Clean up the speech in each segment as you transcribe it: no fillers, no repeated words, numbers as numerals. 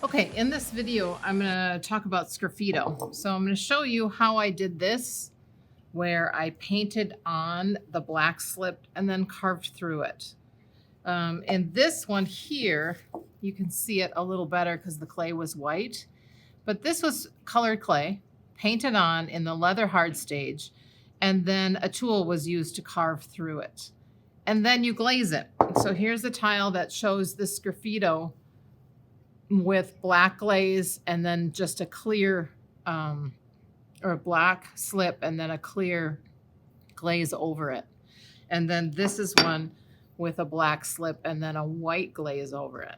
Okay, in this video, I'm going to talk about Sgraffito. So I'm going to show you how I did this, where I painted on the black slip and then carved through it. In this one here, you can see it a little better because the clay was white. But this was colored clay, painted on in the leather hard stage, and then a tool was used to carve through it. And then you glaze it. So here's a tile that shows this Sgraffito with black glaze and then just a clear or a black slip and then a clear glaze over it. And then this is one with a black slip and then a white glaze over it.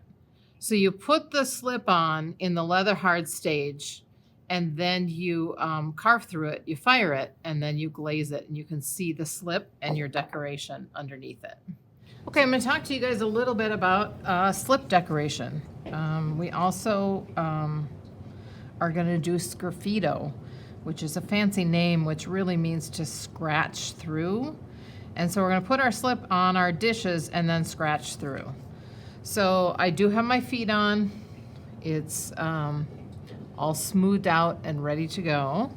So you put the slip on in the leather hard stage and then you carve through it, you fire it, and then you glaze it, and you can see the slip and your decoration underneath it. Okay, I'm going to talk to you guys a little bit about slip decoration. We also are going to do Sgraffito, which is a fancy name, which really means to scratch through. And so we're going to put our slip on our dishes and then scratch through. So I do have my feet on. It's all smoothed out and ready to go.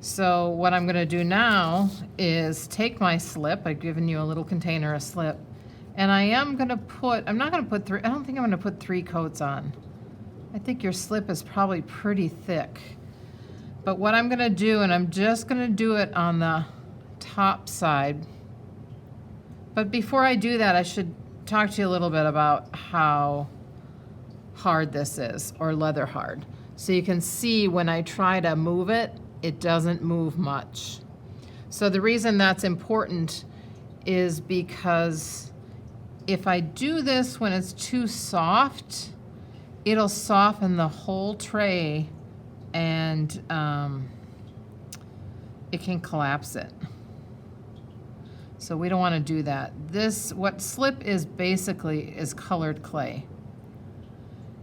So what I'm going to do now is take my slip. I've given you a little container of slip. And I am going to put, I'm not going to put three, I don't think I'm going to put 3 coats on. I think your slip is probably pretty thick. But what I'm going to do, and I'm just going to do it on the top side. But before I do that, I should talk to you a little bit about how hard this is, or leather hard. So you can see when I try to move it, it doesn't move much. So the reason that's important is because if I do this when it's too soft, it'll soften the whole tray and it can collapse it. So we don't want to do that. What slip is basically is colored clay.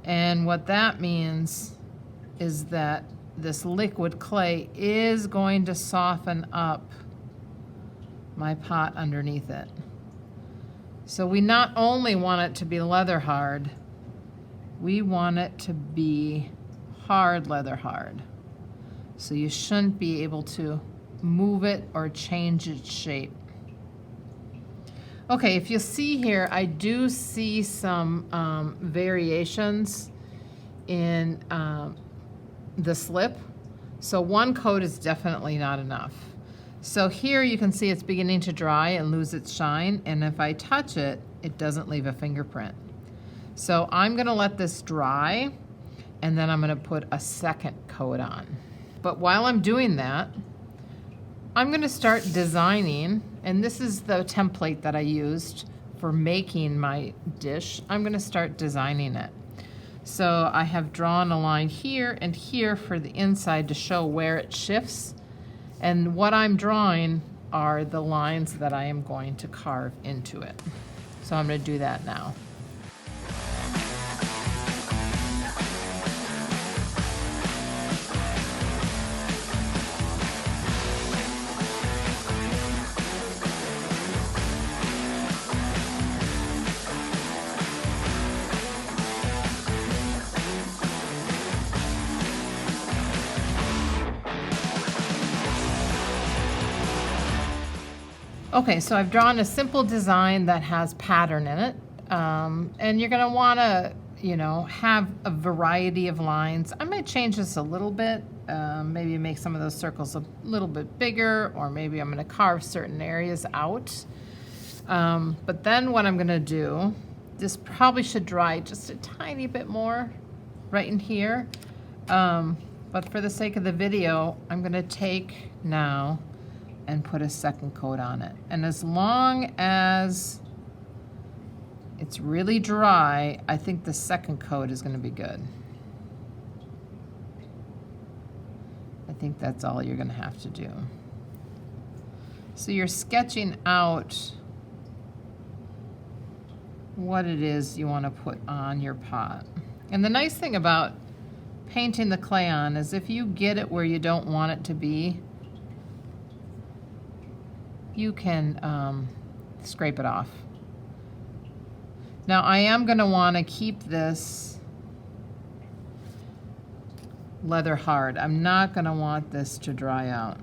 And what that means is that this liquid clay is going to soften up my pot underneath it. So we not only want it to be leather hard, we want it to be hard leather hard. So you shouldn't be able to move it or change its shape. Okay, if you see here, I do see some variations in the slip. So 1 coat is definitely not enough. So here you can see it's beginning to dry and lose its shine, and if I touch it, it doesn't leave a fingerprint. So I'm gonna let this dry, and then I'm gonna put a 2nd coat on. But while I'm doing that, I'm gonna start designing, and this is the template that I used for making my dish. I'm gonna start designing it. So I have drawn a line here and here for the inside to show where it shifts. And what I'm drawing are the lines that I am going to carve into it. So I'm going to do that now. Okay, so I've drawn a simple design that has pattern in it. And you're gonna wanna, have a variety of lines. I might change this a little bit, maybe make some of those circles a little bit bigger, or maybe I'm gonna carve certain areas out. But then what I'm gonna do, this probably should dry just a tiny bit more right in here. But for the sake of the video, I'm gonna take now and put a 2nd coat on it. And as long as it's really dry, I think the 2nd coat is going to be good. I think that's all you're going to have to do. So you're sketching out what it is you want to put on your pot. And the nice thing about painting the clay on is if you get it where you don't want it to be, you can scrape it off. Now I am going to want to keep this leather hard. I'm not gonna want this to dry out.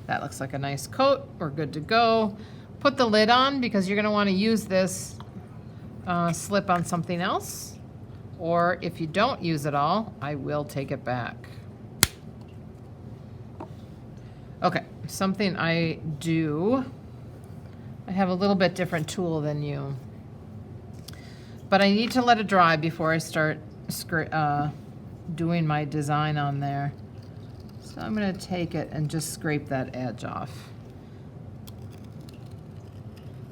That looks like a nice coat. We're good to go. Put the lid on because you're gonna wanna use this slip on something else. Or if you don't use it all, I will take it back. Okay, something I do. I have a little bit different tool than you. But I need to let it dry before I start doing my design on there. So I'm gonna take it and just scrape that edge off.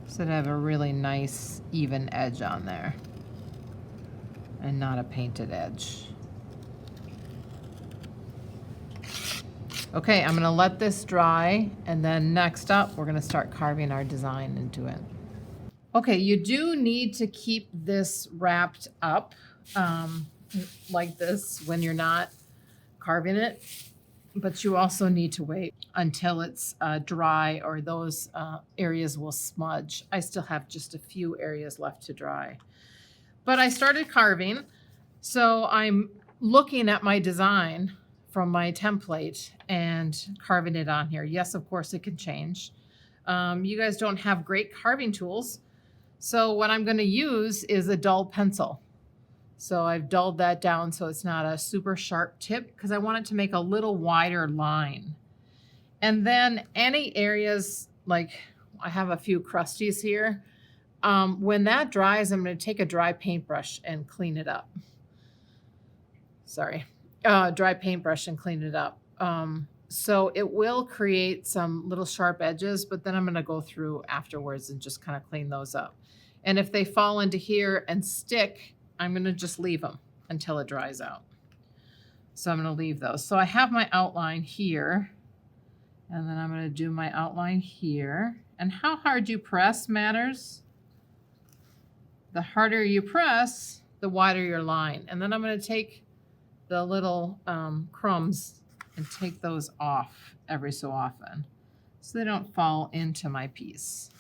So that I have a really nice even edge on there and not a painted edge. Okay, I'm gonna let this dry, and then next up, we're gonna start carving our design into it. Okay, you do need to keep this wrapped up like this when you're not carving it, but you also need to wait until it's dry or those areas will smudge. I still have just a few areas left to dry. But I started carving, so I'm looking at my design from my template and carving it on here. Yes, of course it can change. You guys don't have great carving tools, so what I'm going to use is a dull pencil. So I've dulled that down so it's not a super sharp tip because I want it to make a little wider line. And then any areas, like I have a few crusties here, when that dries, I'm going to take a dry paintbrush and clean it up. Sorry, dry paintbrush and clean it up. So it will create some little sharp edges, but then I'm going to go through afterwards and just kind of clean those up. And if they fall into here and stick, I'm going to just leave them until it dries out. So I'm going to leave those. So I have my outline here, and then I'm going to do my outline here. And how hard you press matters. The harder you press, the wider your line. And then I'm going to take the little crumbs and take those off every so often so they don't fall into my piece.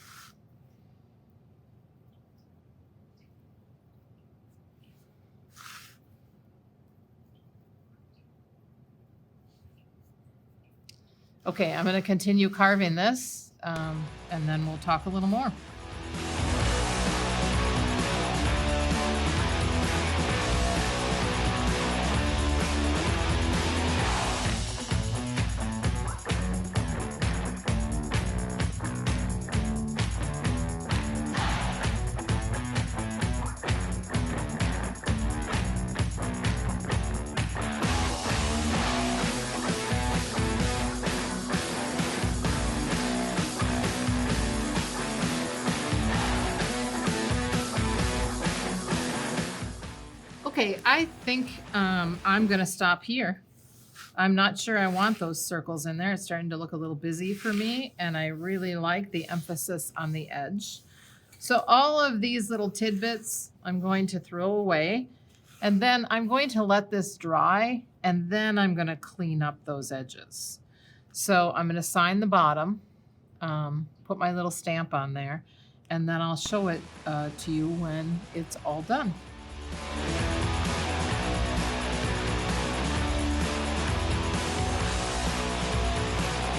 Okay, I'm going to continue carving this, and then we'll talk a little more. Okay, I think I'm gonna stop here. I'm not sure I want those circles in there. It's starting to look a little busy for me, and I really like the emphasis on the edge. So all of these little tidbits I'm going to throw away, and then I'm going to let this dry, and then I'm gonna clean up those edges. So I'm gonna sign the bottom, put my little stamp on there, and then I'll show it to you when it's all done.